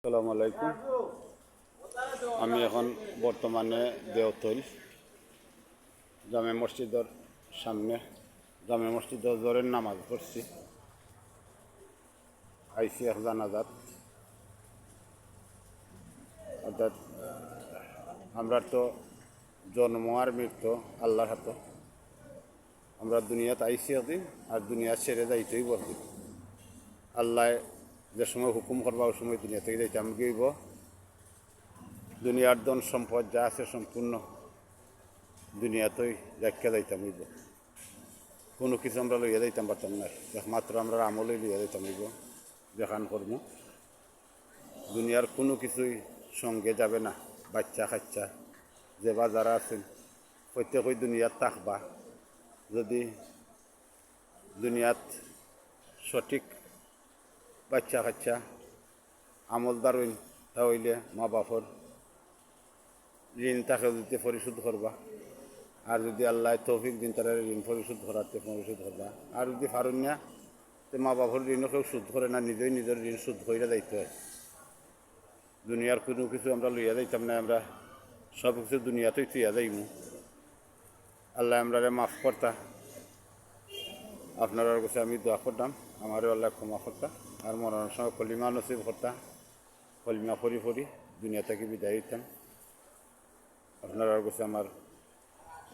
আসসালামু আলাইকুম। আমি এখন বর্তমানে দেওতল জামে মসজিদের সামনে জামে মসজিদের জোরের নামাজ পড়ছি। আইসি এক জানাজাত, অর্থাৎ আমরা তো জন্ম আর মৃত্যু আল্লাহর হাতে। আমরা দুনিয়াতে আইসি একদিন আর দুনিয়া ছেড়ে যাইতেই বলদিন। আল্লাহ যে সময় হুকুম করবা ওই সময় দুনিয়া থেকে যাইতে আমি গইব। দুনিয়ার ধন সম্পদ যা আছে সম্পূর্ণ দুনিয়াতেই রেখে যাইতাম হইব। কোনো কিছু আমরা লইয়া যাইতাম পারতাম না, একমাত্র আমরা আমলেই লইয়া যাইতাম হইব। দেখান কর্ম দুনিয়ার কোনো কিছুই সঙ্গে যাবে না। বাচ্চা কাচ্চা যে বা যারা আছেন প্রত্যেকই দুনিয়াত থাকবা। যদি দুনিয়াত সঠিক বাচ্চা কাচ্চা আমলদার হইন তাহলে মা বাপর ঋণ তাকে যদি পরিশোধ করবা, আর যদি আল্লাহ তৌফিক দিন তারা ঋণ পরিশোধ করাতে পরিশোধ করবা। আর যদি পারুন না তো মা বাবার ঋণও কেউ শোধ করে না, নিজেই নিজের ঋণ শোধ করে যাইতে হয়। দুনিয়ার কোনো কিছু আমরা লইয়া যাইতাম না, আমরা সব কিছু দুনিয়াতেই তুইয়া যাইমু। আল্লাহ আমরা মাফ করতা। আপনার কাছে আমি দোয়া করতাম আমারও আল্লাহ ক্ষমা করতা, আর মরণের সময় কলিমা নসিব করতা। কলিমা ফরি ফরি দুনিয়া থেকে বিদায় দিতাম। আপনার কাছে আমার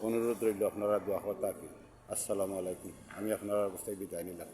অনুরোধ রইল আপনারা দোয়া করতা কি। আসসালামু আলাইকুম। আমি আপনার কাছ থেকে বিদায় নিলাম।